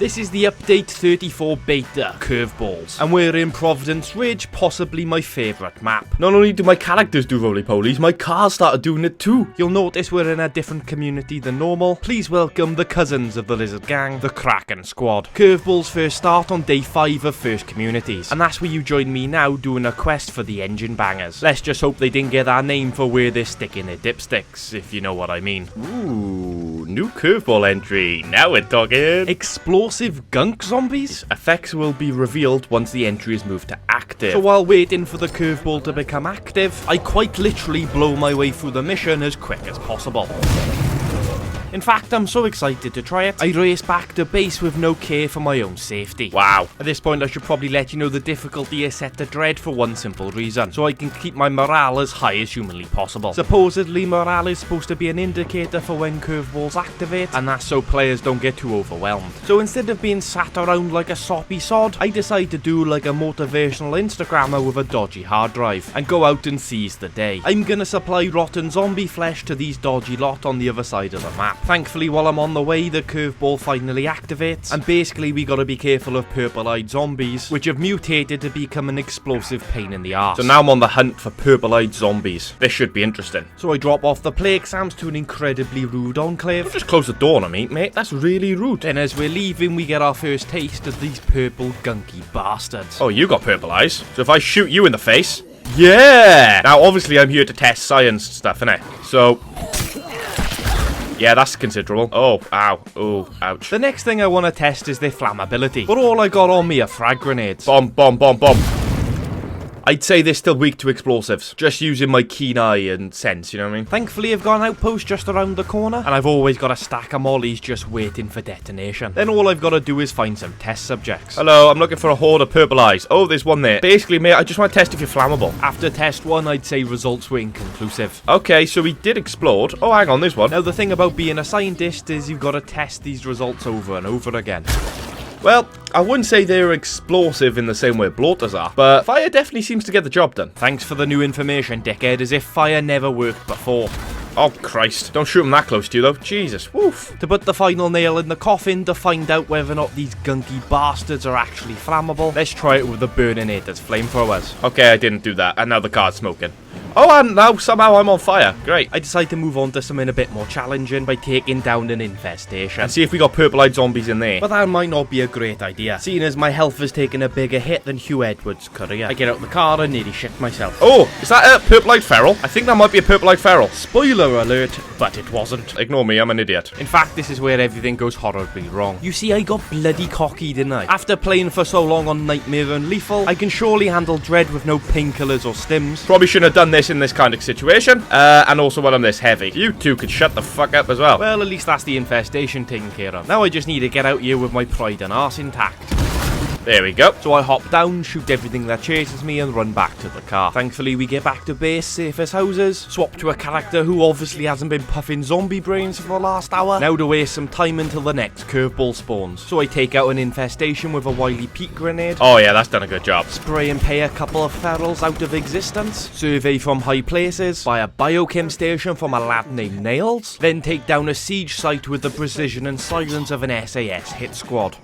This is the update 34 beta, Curveballs, and we're in Providence Ridge, possibly my favourite map. Not only do my characters do roly-polies, my cars started doing it too. You'll notice we're in a different community than normal. Please welcome the cousins of the Lizard Gang, the Kraken Squad. Curveballs first start on day 5 of first communities, and that's where you join me now doing a quest for the engine bangers. Let's just hope they didn't get our name for where they're sticking their dipsticks, if you know what I mean. Ooh, new curveball entry. Now we're talking. Explosive gunk zombies? Effects will be revealed once the entry is moved to active. So while waiting for the curveball to become active, I quite literally blow my way through the mission as quick as possible. In fact, I'm so excited to try it, I race back to base with no care for my own safety. Wow. At this point, I should probably let you know the difficulty is set to dread for one simple reason, so I can keep my morale as high as humanly possible. Supposedly, morale is supposed to be an indicator for when curveballs activate, and that's so players don't get too overwhelmed. So instead of being sat around like a soppy sod, I decide to do like a motivational Instagrammer with a dodgy hard drive, and go out and seize the day. I'm gonna supply rotten zombie flesh to these dodgy lot on the other side of the map. Thankfully, while I'm on the way, the curveball finally activates, and basically we gotta be careful of purple-eyed zombies, which have mutated to become an explosive pain in the arse. So now I'm on the hunt for purple-eyed zombies. This should be interesting. So I drop off the play exams to an incredibly rude enclave. Don't just close the door on me, mate. That's really rude. Then as we're leaving, we get our first taste of these purple gunky bastards. Oh, you got purple eyes. So if I shoot you in the face... Yeah! Now, obviously, I'm here to test science stuff, innit? So... yeah, that's considerable. Oh, ow. Oh, ouch. The next thing I want to test is their flammability. But all I got on me are frag grenades. Bomb, bomb, bomb, bomb. I'd say they're still weak to explosives. Just using my keen eye and sense, you know what I mean? Thankfully, I've got an outpost just around the corner, and I've always got a stack of mollies just waiting for detonation. Then all I've got to do is find some test subjects. Hello, I'm looking for a horde of purple eyes. Oh, there's one there. Basically, mate, I just want to test if you're flammable. After test 1, I'd say results were inconclusive. Okay, so we did explode. Oh, hang on, there's one. Now, the thing about being a scientist is you've got to test these results over and over again. Well, I wouldn't say they're explosive in the same way bloaters are, but fire definitely seems to get the job done. Thanks for the new information, dickhead, as if fire never worked before. Oh, Christ. Don't shoot them that close to you, though. Jesus. Woof. To put the final nail in the coffin to find out whether or not these gunky bastards are actually flammable, let's try it with the Burninator's flamethrowers. Okay, I didn't do that, and now the car's smoking. Oh, and now somehow I'm on fire. Great. I decide to move on to something a bit more challenging by taking down an infestation. And see if we got purple-eyed zombies in there. But that might not be a great idea, seeing as my health has taken a bigger hit than Hugh Edwards' career. I get out of the car and nearly shit myself. Oh, is that a purple-eyed feral? I think that might be a purple-eyed feral. Spoiler alert, but it wasn't. Ignore me, I'm an idiot. In fact, this is where everything goes horribly wrong. You see, I got bloody cocky, didn't I? After playing for so long on Nightmare and Lethal, I can surely handle Dread with no painkillers or stims. Probably shouldn't have done this in this kind of situation, and also when I'm this heavy. You two could shut the fuck up as well. Well, at least that's the infestation taken care of. Now I just need to get out here with my pride and arse intact. There we go. So I hop down, shoot everything that chases me, and run back to the car. Thankfully, we get back to base, safe as houses. Swap to a character who obviously hasn't been puffing zombie brains for the last hour. Now to waste some time until the next curveball spawns. So I take out an infestation with a Wily Peak grenade. Oh yeah, that's done a good job. Spray and pay a couple of ferals out of existence. Survey from high places. Buy a biochem station from a lad named Nails. Then take down a siege site with the precision and silence of an SAS hit squad.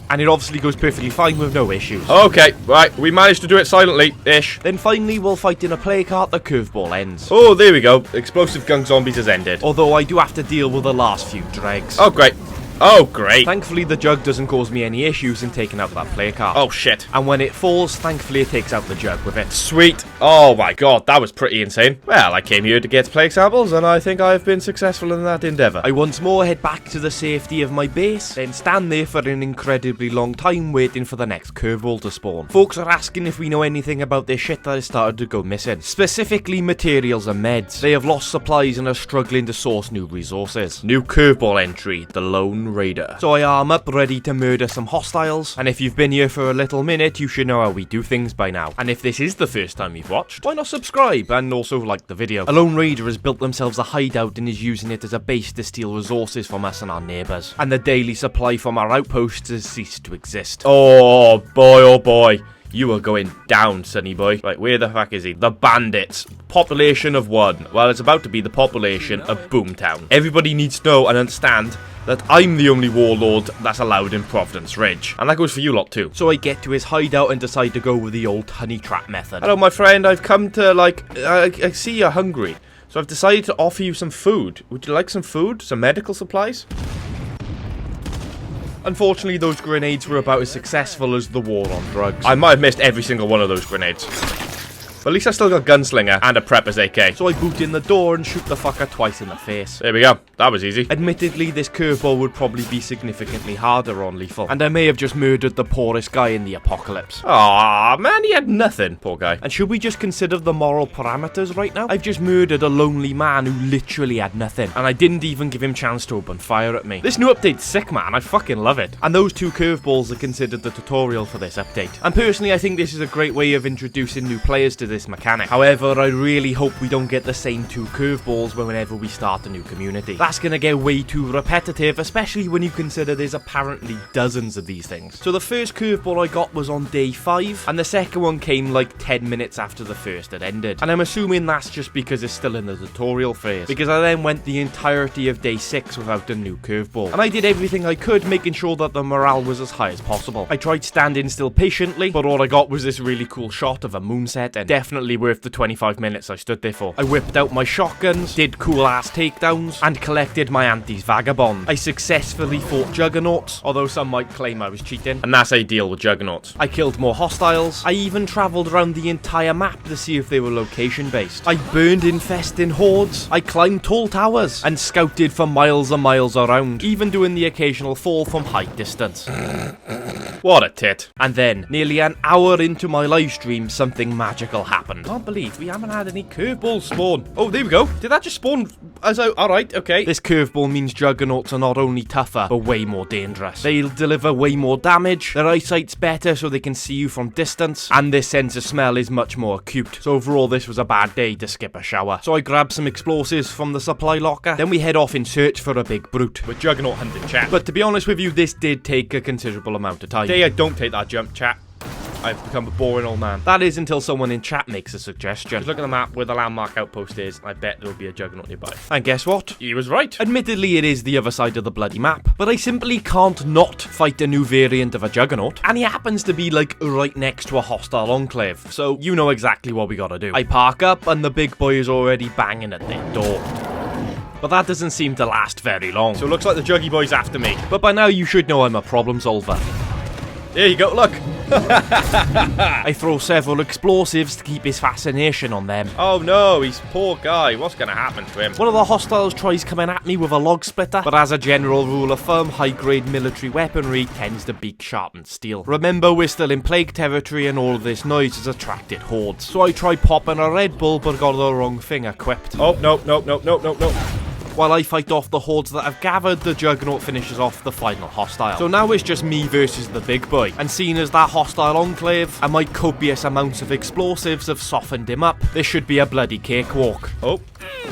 And it obviously goes perfectly fine with no issues. Okay, right, we managed to do it silently-ish. Then finally, we'll fight in a play cart the curveball ends. Oh, there we go. Explosive gunk zombies has ended. Although I do have to deal with the last few dregs. Oh, great. Oh, great. Thankfully, the jug doesn't cause me any issues in taking out that play cart. Oh, shit. And when it falls, thankfully, it takes out the jug with it. Sweet. Oh, my God. That was pretty insane. Well, I came here to get play samples, and I think I've been successful in that endeavor. I once more head back to the safety of my base, then stand there for an incredibly long time waiting for the next curveball to spawn. Folks are asking if we know anything about this shit that has started to go missing. Specifically, materials and meds. They have lost supplies and are struggling to source new resources. New curveball entry, the Lone Raider. So I arm up, ready to murder some hostiles, and if you've been here for a little minute, you should know how we do things by now. And if this is the first time you've watched, why not subscribe and also like the video? A Lone Raider has built themselves a hideout and is using it as a base to steal resources from us and our neighbours. And the daily supply from our outposts has ceased to exist. Oh boy, You are going down, sonny boy. Right, where the fuck is he? The bandits. Population of 1. Well, it's about to be the population of Boomtown. Everybody needs to know and understand that I'm the only warlord that's allowed in Providence Ridge. And that goes for you lot too. So I get to his hideout and decide to go with the old honey trap method. Hello, my friend. I've come to, I see you're hungry. So I've decided to offer you some food. Would you like some food? Some medical supplies? Unfortunately, those grenades were about as successful as the war on drugs. I might have missed every single one of those grenades. But at least I still got Gunslinger and a Prepper's AK. So I boot in the door and shoot the fucker twice in the face. There we go. That was easy. Admittedly, this curveball would probably be significantly harder on lethal. And I may have just murdered the poorest guy in the apocalypse. Aw, man, he had nothing. Poor guy. And should we just consider the moral parameters right now? I've just murdered a lonely man who literally had nothing. And I didn't even give him chance to open fire at me. This new update's sick, man. I fucking love it. And those 2 curveballs are considered the tutorial for this update. And personally, I think this is a great way of introducing new players to this mechanic. However, I really hope we don't get the same 2 curveballs whenever we start a new community. That's gonna get way too repetitive, especially when you consider there's apparently dozens of these things. So the first curveball I got was on day 5, and the second one came like 10 minutes after the first had ended. And I'm assuming that's just because it's still in the tutorial phase, because I then went the entirety of day 6 without a new curveball. And I did everything I could, making sure that the morale was as high as possible. I tried standing still patiently, but all I got was this really cool shot of a moonset, and definitely worth the 25 minutes I stood there for. I whipped out my shotguns, did cool ass takedowns, and collected my auntie's vagabond. I successfully fought juggernauts, although some might claim I was cheating, and that's how you deal with juggernauts. I killed more hostiles. I even travelled around the entire map to see if they were location based. I burned infesting hordes. I climbed tall towers, and scouted for miles and miles around, even doing the occasional fall from height distance. What a tit. And then, nearly an hour into my live stream, something magical happened. Can't believe we haven't had any curveballs spawn. Oh, there we go. Did that just spawn? Alright, okay. This curveball means juggernauts are not only tougher, but way more dangerous. They'll deliver way more damage, their eyesight's better so they can see you from distance, and their sense of smell is much more acute. So overall, this was a bad day to skip a shower. So I grabbed some explosives from the supply locker, then we head off in search for a big brute. With juggernaut hunting, chat. But to be honest with you, this did take a considerable amount of time. Today I don't take that jump, chat. I've become a boring old man. That is until someone in chat makes a suggestion. Just look at the map where the landmark outpost is. I bet there will be a juggernaut nearby. And guess what? He was right. Admittedly, it is the other side of the bloody map, but I simply can't not fight a new variant of a juggernaut. And he happens to be like right next to a hostile enclave. So you know exactly what we gotta do. I park up and the big boy is already banging at their door. But that doesn't seem to last very long. So it looks like the juggy boy's after me. But by now you should know I'm a problem solver. There you go, look. I throw several explosives to keep his fascination on them. Oh no, he's a poor guy. What's gonna happen to him? One of the hostiles tries coming at me with a log splitter, but as a general rule of thumb, high-grade military weaponry tends to beat sharpened steel. Remember, we're still in plague territory and all of this noise has attracted hordes. So I tried popping a Red Bull, but got the wrong thing equipped. Oh, no. While I fight off the hordes that have gathered, the Juggernaut finishes off the final hostile. So now it's just me versus the big boy. And seeing as that hostile enclave and my copious amounts of explosives have softened him up, this should be a bloody cakewalk.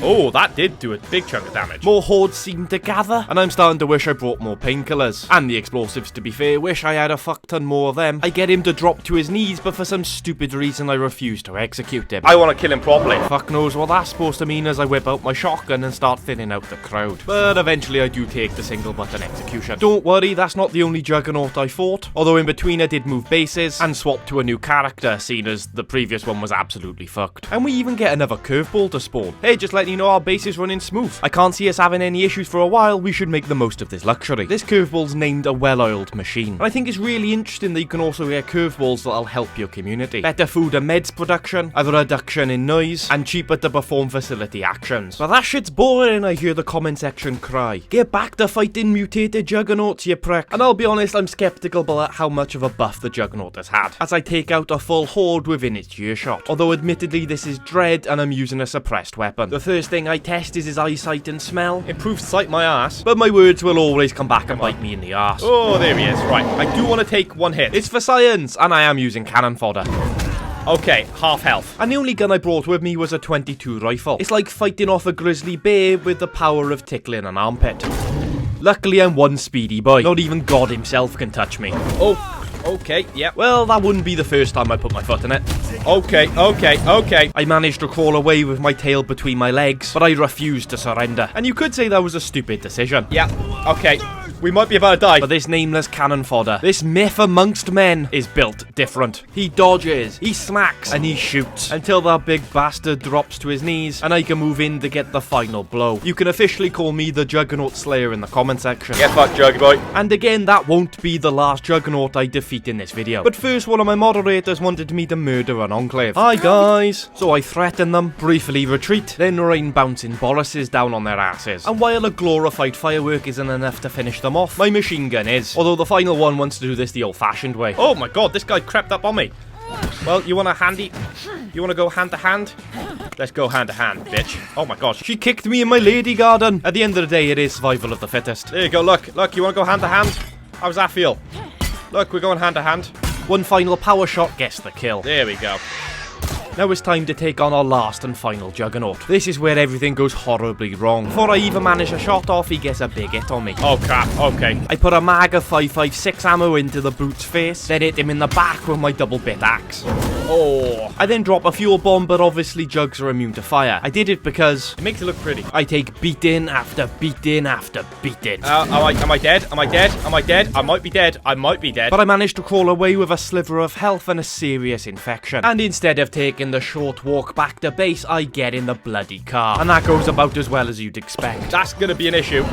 Oh, that did do a big chunk of damage. More hordes seem to gather, and I'm starting to wish I brought more painkillers. And the explosives, to be fair, wish I had a fuck ton more of them. I get him to drop to his knees, but for some stupid reason I refuse to execute him. I want to kill him properly. Fuck knows what that's supposed to mean as I whip out my shotgun and start thinning out the crowd. But eventually I do take the single button execution. Don't worry, that's not the only Juggernaut I fought. Although in between I did move bases and swap to a new character, seeing as the previous one was absolutely fucked. And we even get another curveball to spawn. Hey, just letting you know our base is running smooth. I can't see us having any issues for a while. We should make the most of this luxury. This curveball's named a well-oiled machine. And I think it's really interesting that you can also get curveballs that'll help your community. Better food and meds production, a reduction in noise, and cheaper to perform facility actions. But that shit's boring, I hear the comment section cry. Get back to fighting mutated Juggernauts, you prick. And I'll be honest, I'm skeptical about how much of a buff the Juggernaut has had, as I take out a full horde within its earshot. Although admittedly this is dread and I'm using a suppressed weapon. The first thing I test is his eyesight and smell. Improved sight my ass, but my words will always come back and bite me in the ass. Oh, there he is. Right, I do want to take one hit. It's for science, and I am using cannon fodder. Okay, half health. And the only gun I brought with me was a 22 rifle. It's like fighting off a grizzly bear with the power of tickling an armpit. Luckily I'm one speedy boy. Not even God himself can touch me. Oh, Okay, yeah. Well, that wouldn't be the first time I put my foot in it. Okay. I managed to crawl away with my tail between my legs, but I refused to surrender. And you could say that was a stupid decision. Yeah, okay. We might be about to die. But this nameless cannon fodder, this myth amongst men, is built different. He dodges, he smacks, and he shoots until that big bastard drops to his knees and I can move in to get the final blow. You can officially call me the Juggernaut Slayer in the comment section. Get fucked, Juggy boy. And again, that won't be the last Juggernaut I defeat in this video. But first, one of my moderators wanted me to murder an enclave. Hi guys. So I threaten them, briefly retreat, then rain bouncing boluses down on their asses. And while a glorified firework isn't enough to finish them off, my machine gun is. Although the final one wants to do this the old-fashioned way. Oh my god, this guy crept up on me. Well, you want to go hand to hand? Let's go hand to hand, bitch. Oh my gosh, she kicked me in my lady garden. At the end of the day, it is survival of the fittest. There you go, look, you want to go hand to hand? How does that feel? Look, we're going hand to hand. One final power shot gets the kill. There we go. Now it's time to take on our last and final Juggernaut. This is where everything goes horribly wrong. Before I even manage a shot off, he gets a big hit on me. Oh crap, okay. I put a mag of 5.56 ammo into the brute's face, then hit him in the back with my double bit axe. Oh. I then drop a fuel bomb, but obviously Jugs are immune to fire. I did it because it makes it look pretty. I take beating after beating after beating. Am I dead? Am I dead? Am I dead? I might be dead. I might be dead. But I managed to crawl away with a sliver of health and a serious infection. And instead of taking the short walk back to base, I get in the bloody car. And that goes about as well as you'd expect. That's gonna be an issue.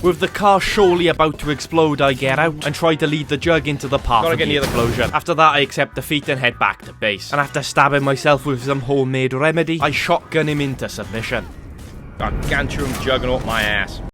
With the car surely about to explode, I get out and try to lead the Jug into the path of the explosion. After that, I accept defeat and head back to base. And after stabbing myself with some homemade remedy, I shotgun him into submission. Gargantuan Juggernaut my ass.